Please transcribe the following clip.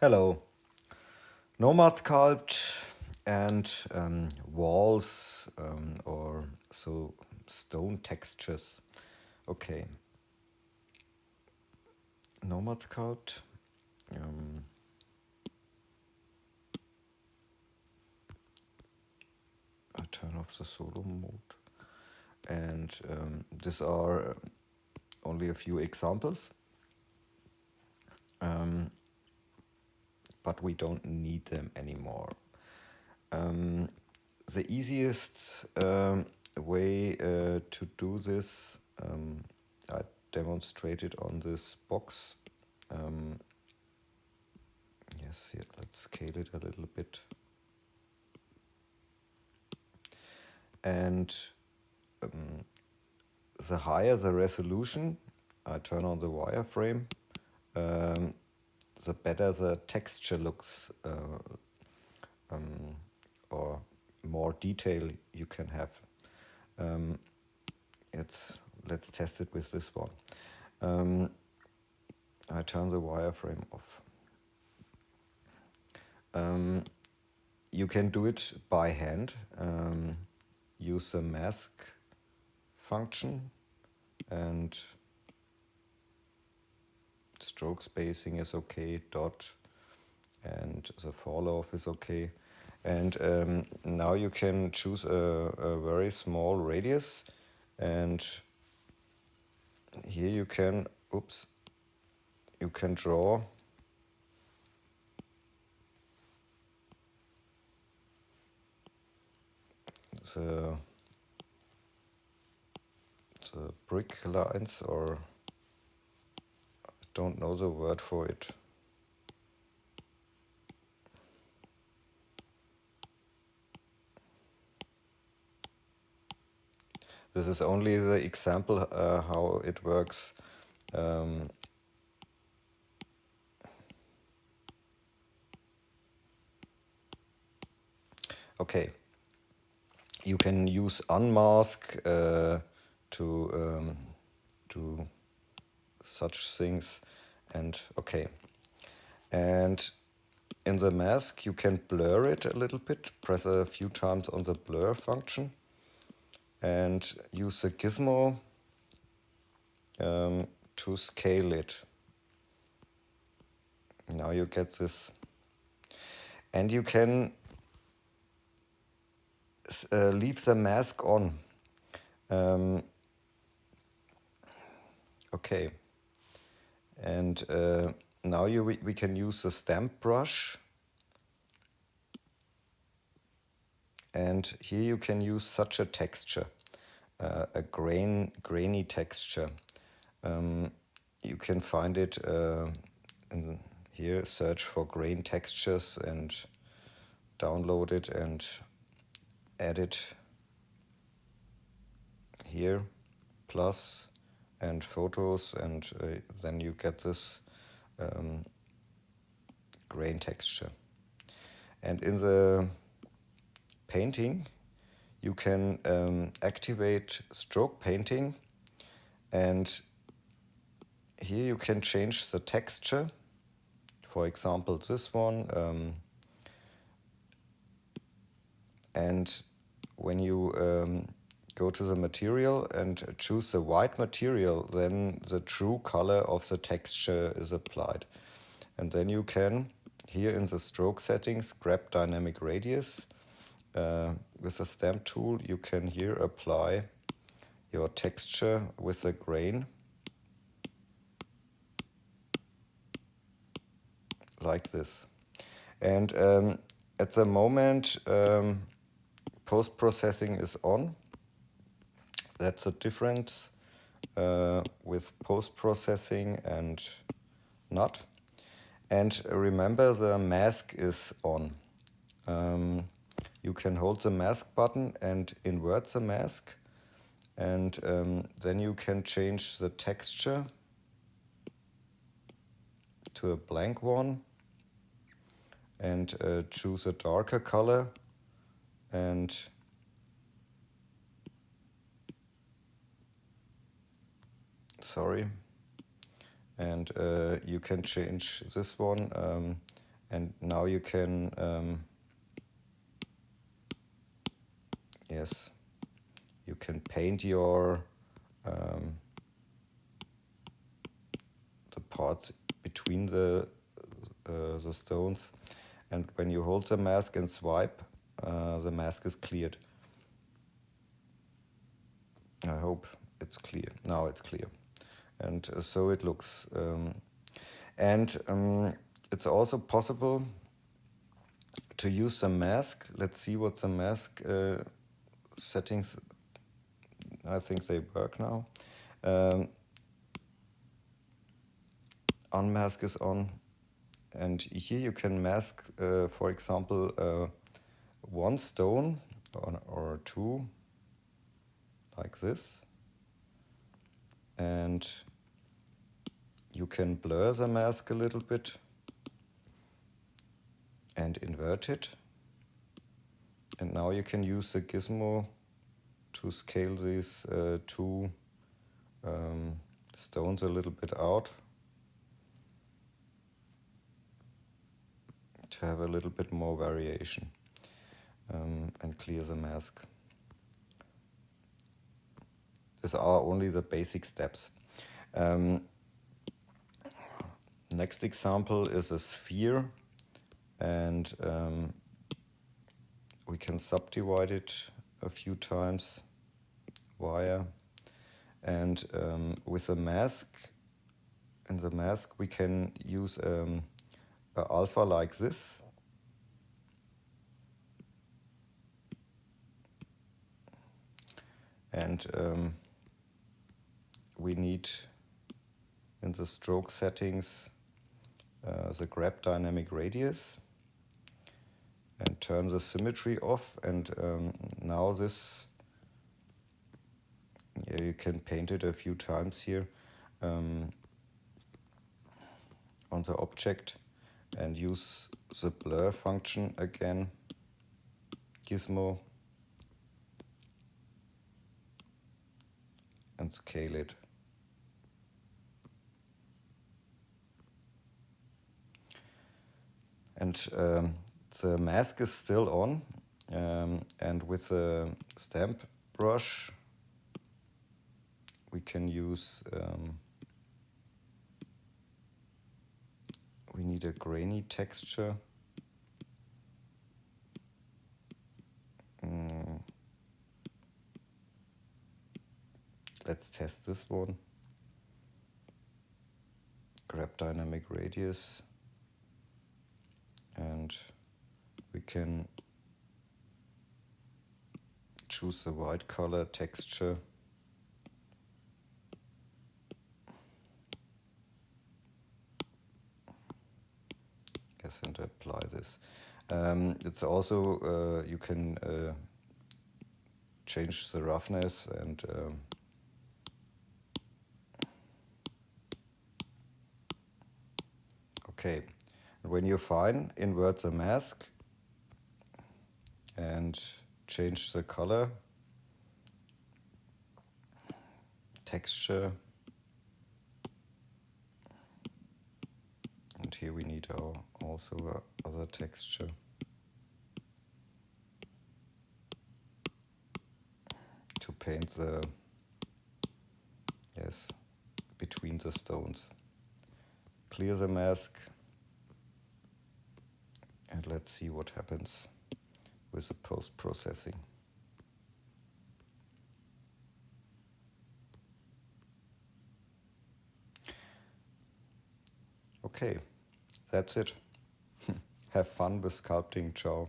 Hello. Nomad sculpt and walls or so stone textures. Okay. Nomad sculpt. Um, I turn off the solo mode. And these are only a few examples. But we don't need them anymore. The easiest way to do this, I demonstrated on this box. Yes, yeah, let's scale it a little bit. And the higher the resolution, I turn on the wireframe, the better the texture looks, or more detail you can have. Let's test it with this one. I turn the wireframe off. You can do it by hand. Use the mask function, and stroke spacing is okay, dot, and the fall off is okay. And now you can choose a very small radius, and here you can, you can draw the brick lines, or I don't know the word for it. This is only the example how it works. Okay, you can use unmask to do such things, and okay. And in the mask you can blur it a little bit, press a few times on the blur function, and use the gizmo to scale it. Now you get this. And you can leave the mask on. Okay. And now we can use the stamp brush. And here you can use such a texture, a grainy texture. You can find it here, search for grain textures and download it and add it here, plus, and photos, and then you get this grain texture. And in the painting you can activate stroke painting, and here you can change the texture. For example, this one, and when you go to the material and choose the white material, then the true color of the texture is applied. And then you can, here in the stroke settings, grab dynamic radius. With the stamp tool, you can here apply your texture with the grain, like this. And at the moment, post-processing is on. That's the difference with post-processing and not. And remember, the mask is on. You can hold the mask button and invert the mask, and then you can change the texture to a blank one, and choose a darker color, and and you can change this one And now you can, yes, you can paint your the parts between the stones, and when you hold the mask and swipe, the mask is cleared. I hope it's clear. Now it's clear. And so it looks. It's also possible to use the mask. Let's see what the mask settings, I think they work now. Unmask is on. And here you can mask, for example, one stone or two, like this. And you can blur the mask a little bit and invert it. And now you can use the gizmo to scale these two stones a little bit out, to have a little bit more variation, and clear the mask. These are only the basic steps. Next example is a sphere, and we can subdivide it a few times via, and with the mask, in the mask we can use a alpha like this, and we need in the stroke settings the grab dynamic radius, and turn the symmetry off, and now this, yeah, you can paint it a few times here on the object, and use the blur function again, gizmo, and scale it. And the mask is still on, and with the stamp brush we can use, we need a grainy texture. Let's test this one. Grab dynamic radius, and we can choose the white color texture. Yes, and apply this. It's also, you can change the roughness, and okay. When you're fine, invert the mask and change the color, texture, and here we need also other texture. To paint the, yes, between the stones. Clear the mask, and let's see what happens with the post-processing. Okay, that's it. Have fun with sculpting. Ciao.